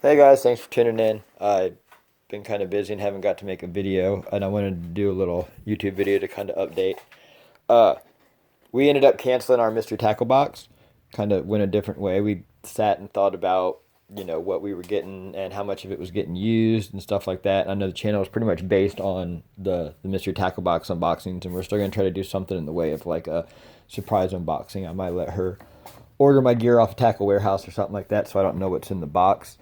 Hey guys, thanks for tuning in. I've been kind of busy and haven't got to make a video, and I wanted to do a little YouTube video to kind of update. Uh, we ended up canceling our Mystery Tackle box. Kind of went a different way. We sat and thought about, what we were getting and how much of it was getting used and stuff like that. I know the channel is pretty much based on the Mystery Tackle box unboxings, and we're still gonna try to do something in the way of like a surprise unboxing. I might let her order my gear off a Tackle Warehouse or something like that, so I don't know what's in the box.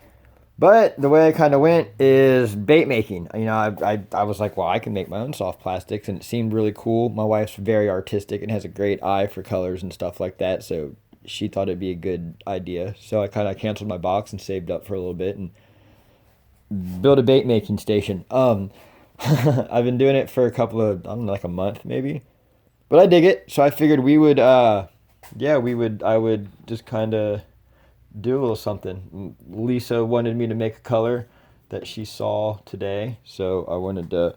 But the way I kind of went is bait making. I was like, well, I can make my own soft plastics, and it seemed really cool. My wife's very artistic and has a great eye for colors and stuff like that, so she thought it'd be a good idea. So I kind of canceled my box and saved up for a little bit and built a bait making station. I've been doing it for a couple of, I don't know, like a month maybe, but I dig it. So I figured I would just kind of do a little something. Lisa wanted me to make a color that she saw today, so I wanted to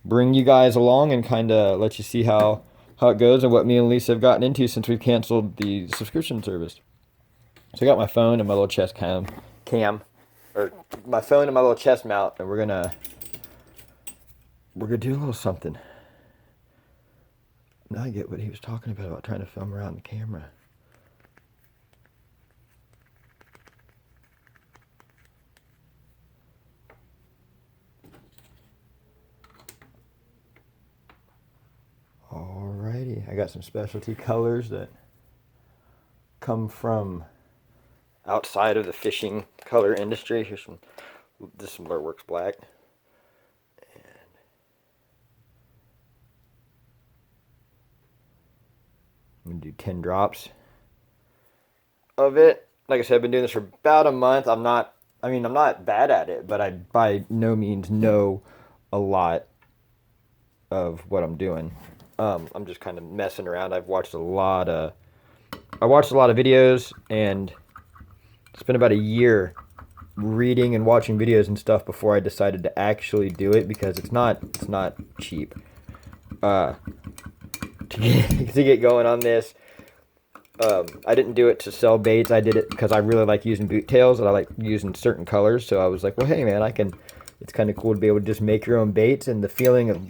bring you guys along and kind of let you see how it goes and what me and Lisa have gotten into since we've canceled the subscription service. So I got my phone and my little chest cam, or my phone and my little chest mount, and we're gonna do a little something. Now I get what he was talking about trying to film around the camera. Alrighty, I got some specialty colors that come from outside of the fishing color industry. This is some Lure Black. And I'm gonna do 10 drops of it. Like I said, I've been doing this for about a month. I'm not bad at it, but I by no means know a lot of what I'm doing. I'm just kind of messing around. I watched a lot of videos, and it's been about a year reading and watching videos and stuff before I decided to actually do it, because it's not cheap. To get going on this, I didn't do it to sell baits. I did it because I really like using boot tails and I like using certain colors. So I was like, well, hey man, it's kind of cool to be able to just make your own baits, and the feeling of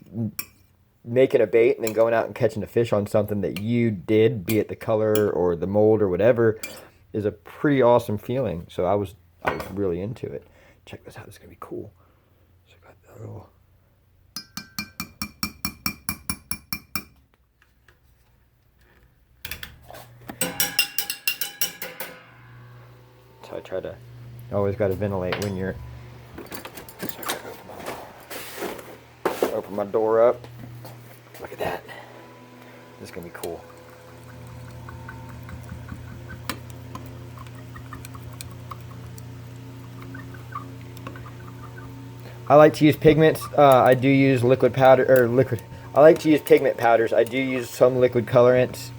making a bait and then going out and catching a fish on something that you did, be it the color or the mold or whatever, is a pretty awesome feeling. So I was really into it. Check this out. This is gonna be cool. So I got that little. So I try to always got to ventilate when you're. So I gotta open my door up. Look at that. This is going to be cool. I like to use pigments. I do use liquid powder, or liquid. I like to use pigment powders. I do use some liquid colorants,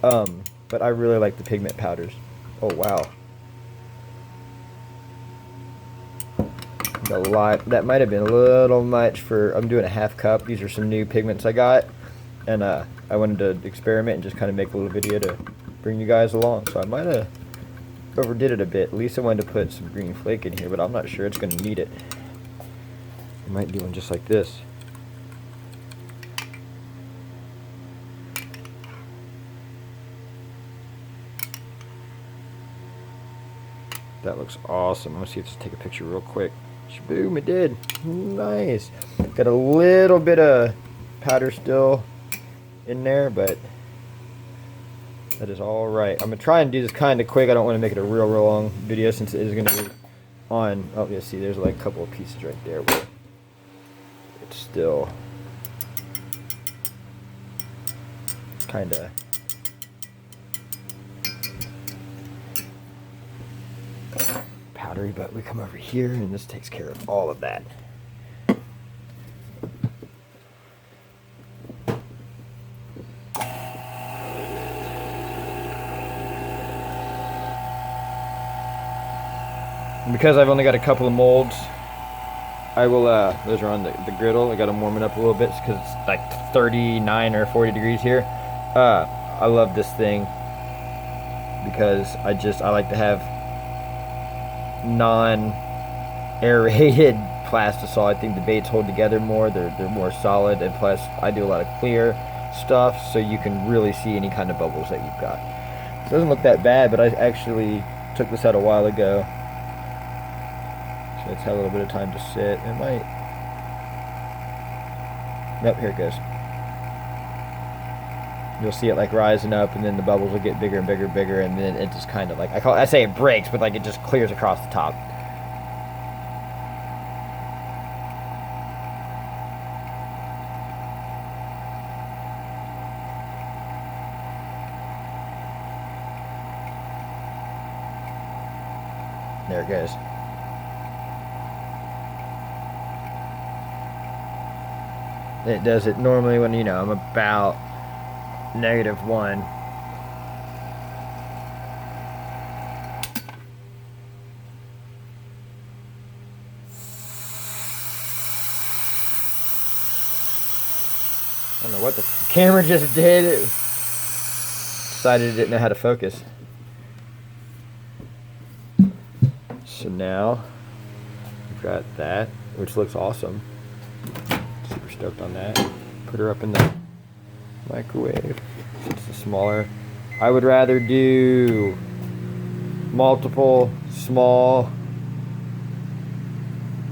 but I really like the pigment powders. Oh, wow. A lot. That might have been a little much for, I'm doing a half cup. These are some new pigments I got, and I wanted to experiment and just kind of make a little video to bring you guys along. So I might have overdid it a bit. Lisa wanted to put some green flake in here, but I'm not sure it's going to need it. I might do one just like this. That looks awesome. I'm going to see if this take a picture real quick. Boom, it did. Nice. Got a little bit of powder still in there, but that is all right. I'm going to try and do this kind of quick. I don't want to make it a real long video since it is going to be on. Oh, yeah, see, there's like a couple of pieces right there where it's still kind of powdery, but we come over here and this takes care of all of that. And because I've only got a couple of molds, I will, those are on the griddle. I got them warming up a little bit because it's like 39 or 40 degrees here. I love this thing because I like to have aerated plastisol. I think the baits hold together more. They're more solid, and plus I do a lot of clear stuff, so you can really see any kind of bubbles that you've got. It doesn't look that bad, but I actually took this out a while ago, so it's had a little bit of time to sit. It might. Nope, here it goes. You'll see it like rising up, and then the bubbles will get bigger and bigger and bigger, and then it just kind of like, I say it breaks, but like it just clears across the top. There it goes. It does it normally when, you know, I'm about -1. I don't know what the camera just did. It decided it didn't know how to focus. So now we've got that, which looks awesome. Super stoked on that. Put her up in the microwave. It's the smaller. I would rather do multiple small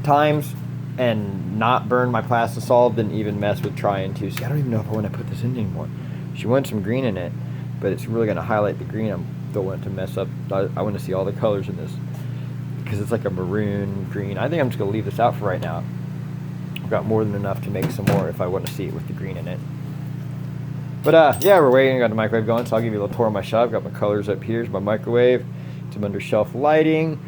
times and not burn my plastisol than even mess with trying to. See, I don't even know if I want to put this in anymore. She wants some green in it, but it's really going to highlight the green. I don't want it to mess up. I want to see all the colors in this because it's like a maroon green. I think I'm just going to leave this out for right now. I've got more than enough to make some more if I want to see it with the green in it. But yeah, we're waiting. I got the microwave going, so I'll give you a little tour of my shop. Got my colors up here. Here's my microwave. Some under shelf lighting.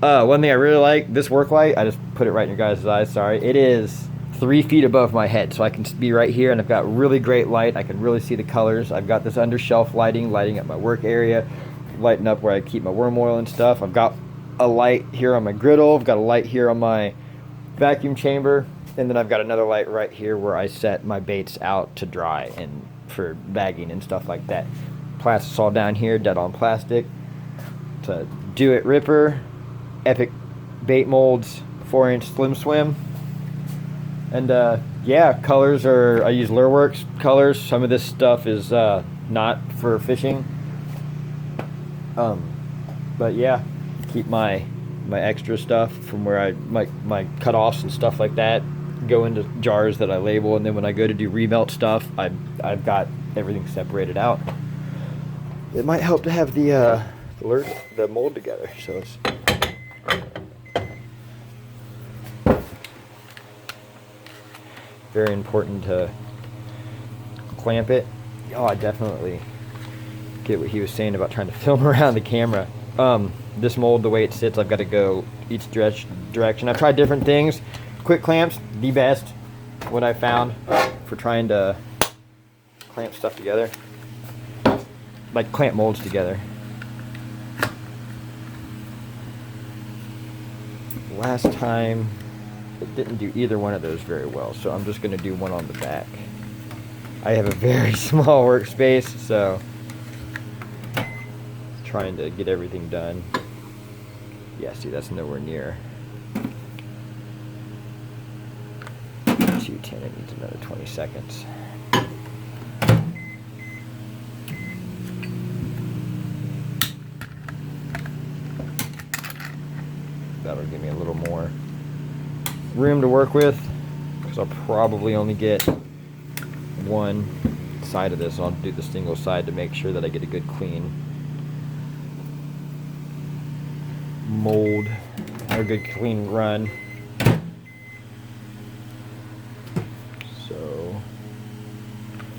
One thing I really like, this work light, I just put it right in your guys' eyes, sorry. It is 3 feet above my head, so I can be right here, and I've got really great light. I can really see the colors. I've got this under shelf lighting, lighting up my work area, lighting up where I keep my worm oil and stuff. I've got a light here on my griddle. I've got a light here on my vacuum chamber, and then I've got another light right here where I set my baits out to dry and for bagging and stuff like that. Plastisol down here, dead on plastic. It's a Do It Ripper, Epic Bait Molds, 4-inch Slim Swim. And yeah, colors are, I use Lureworks colors. Some of this stuff is not for fishing. But yeah, keep my extra stuff from where I, my cutoffs and stuff like that go into jars that I label, and then when I go to do remelt stuff, I've got everything separated out. It might help to have the mold together, so it's very important to clamp it. Oh, I definitely get what he was saying about trying to film around the camera. This mold, the way it sits, I've got to go each direction. I've tried different things. Quick clamps, the best, what I found for trying to clamp stuff together. Like clamp molds together. Last time, it didn't do either one of those very well, so I'm just going to do one on the back. I have a very small workspace, so trying to get everything done. Yeah, see, that's nowhere near 210. It needs another 20 seconds. That'll give me a little more room to work with, because I'll probably only get one side of this. I'll do the single side to make sure that I get a good clean mold, or a good clean run. So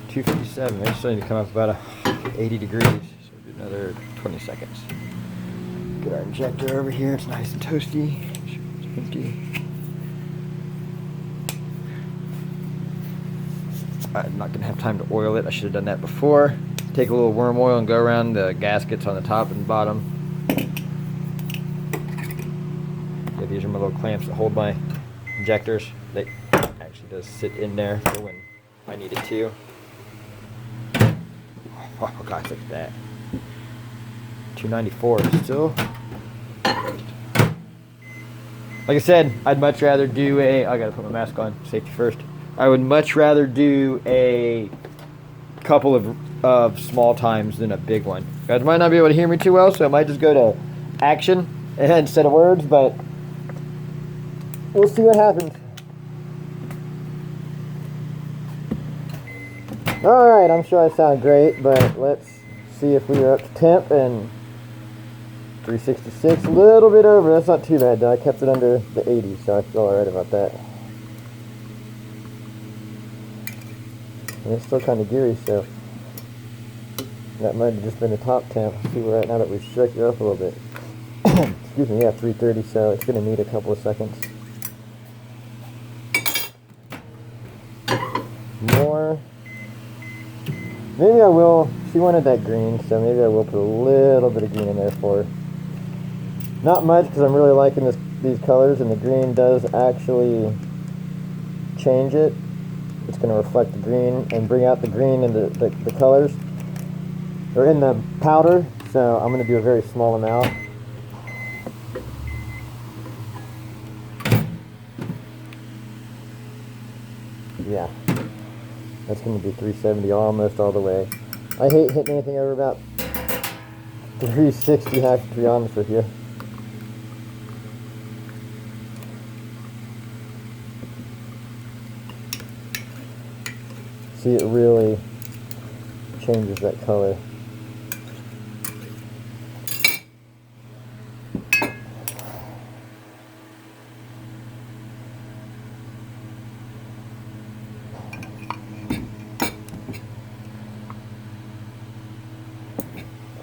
257, I still need to come up about 80 degrees, so do another 20 seconds. Get our injector over here, it's nice and toasty. It's empty. I'm not gonna have time to oil it. I should have done that before. Take a little worm oil and go around the gaskets on the top and bottom. Yeah, these are my little clamps that hold my injectors. They actually does sit in there for when I need it to. Oh gosh, look at that. 294 still. Like I said, I'd much rather do I gotta put my mask on, safety first. I would much rather do a couple of small times than a big one. You guys might not be able to hear me too well, so I might just go to action instead of words, but we'll see what happens. Alright, I'm sure I sound great, but let's see if we are up to temp, and 366, a little bit over. That's not too bad though. I kept it under the 80, so I feel alright about that. And it's still kind of geary, so that might have just been the top temp. Let's see where we're at now that we've stretched it up a little bit. Excuse me, yeah, 330, so it's going to need a couple of seconds. More. Maybe I will. She wanted that green, so maybe I will put a little bit of green in there for her. Not much, because I'm really liking these colors, and the green does actually change it. It's going to reflect the green and bring out the green in the colors, or in the powder, so I'm going to do a very small amount. Yeah, that's going to be 370 almost all the way. I hate hitting anything over about 360, to be honest with you. See, it really changes that color.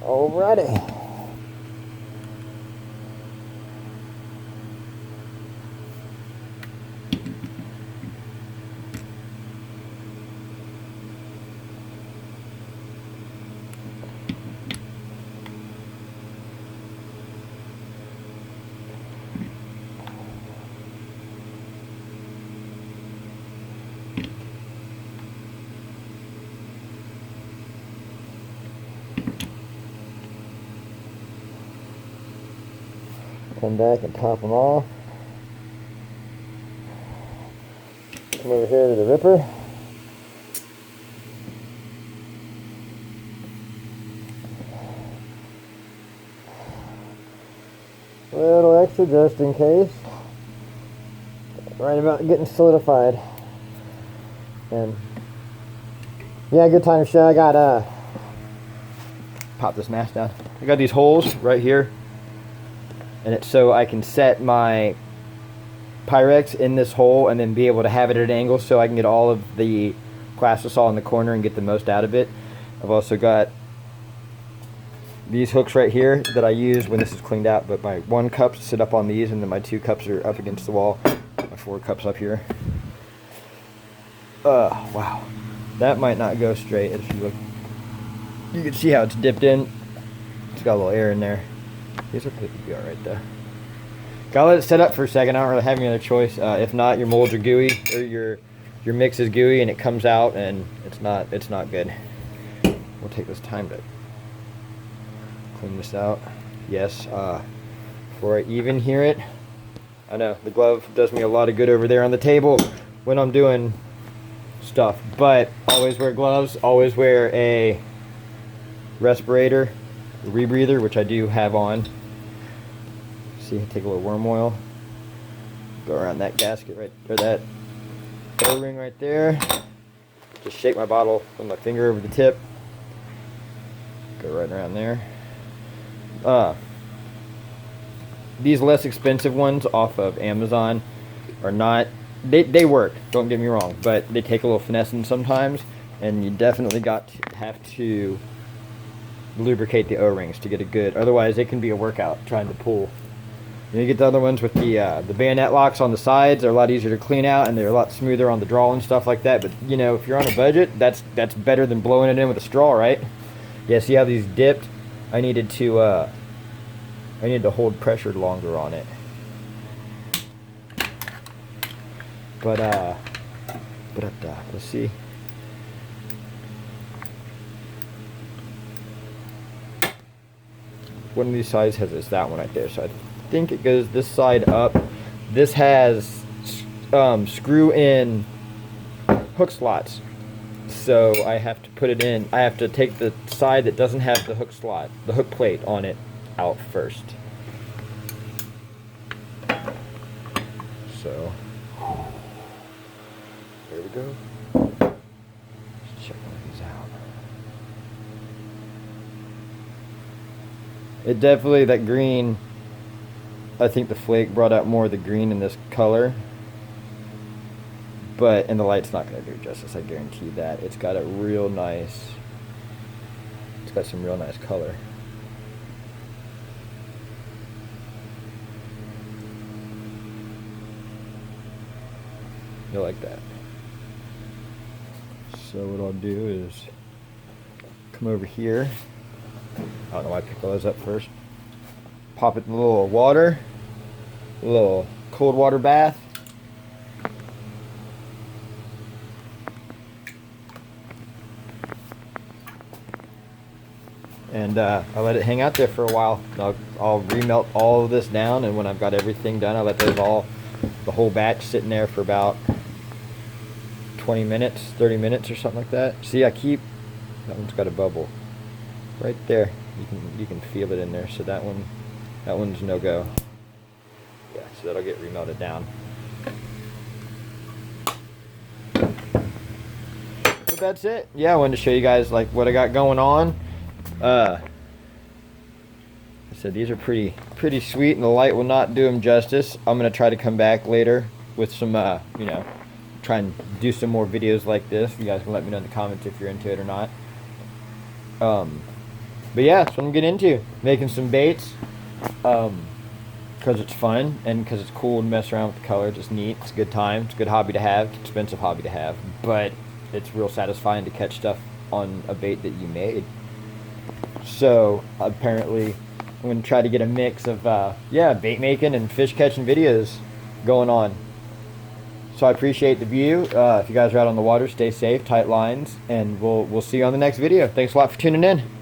Alrighty. Come back and top them off. Come over here to the ripper. A little extra just in case. Right about getting solidified. And yeah, good time to show. I got pop this mask down. I got these holes right here. And it's so I can set my Pyrex in this hole and then be able to have it at an angle so I can get all of the plastisol in the corner and get the most out of it. I've also got these hooks right here that I use when this is cleaned out, but my 1 cup sit up on these, and then my 2 cups are up against the wall. My 4 cups up here. Wow. That might not go straight. If you look, you can see how it's dipped in. It's got a little air in there. These are probably be alright though. Gotta let it set up for a second. I don't really have any other choice. If not, your molds are gooey, or your mix is gooey and it comes out and it's not good. We'll take this time to clean this out. Yes, before I even hear it. I know the glove does me a lot of good over there on the table when I'm doing stuff, but always wear gloves, always wear a respirator, a rebreather, which I do have on. See, take a little worm oil, go around that gasket right, or that O-ring right there. Just shake my bottle with my finger over the tip. Go right around there. These less expensive ones off of Amazon are not, they work, don't get me wrong, but they take a little finessing sometimes, and you definitely have to lubricate the O-rings to get it good. Otherwise, it can be a workout trying to pull. You get the other ones with the bayonet locks on the sides. They're a lot easier to clean out, and they're a lot smoother on the draw and stuff like that. But you know, if you're on a budget, that's better than blowing it in with a straw, right? Yeah. See how these dipped? I needed to hold pressure longer on it. But let's see. One of these sides has that one right there, so I think it goes this side up, This has screw in hook slots. So I have to put it in. I have to take the side that doesn't have the hook slot, the hook plate on it, out first. So there we go. Let's check one of these out. It definitely, that green, I think the flake brought out more of the green in this color. But, and the light's not going to do justice, I guarantee that. It's got a real nice, it's got some real nice color. You'll like that. So what I'll do is come over here. I don't know why I picked those up first. Pop it in a little water, a little cold water bath. And I let it hang out there for a while. I'll remelt all of this down, and when I've got everything done, I let those all, the whole batch, sitting there for about 20 minutes, 30 minutes or something like that. See, that one's got a bubble right there. You can feel it in there. So that one's no go. Yeah, so that'll get remelted down. But that's it. Yeah, I wanted to show you guys like what I got going on. I said these are pretty sweet, and the light will not do them justice. I'm gonna try to come back later with some, you know, try and do some more videos like this. You guys can let me know in the comments if you're into it or not. But yeah, that's what I'm getting into. Making some baits, because it's fun and because it's cool to mess around with the color. It's neat. It's a good time. It's a good hobby to have. It's an expensive hobby to have, but it's real satisfying to catch stuff on a bait that you made. So apparently I'm going to try to get a mix of bait making and fish catching videos going on. So I appreciate the view. If you guys are out on the water, stay safe, tight lines, and we'll see you on the next video. Thanks a lot for tuning in.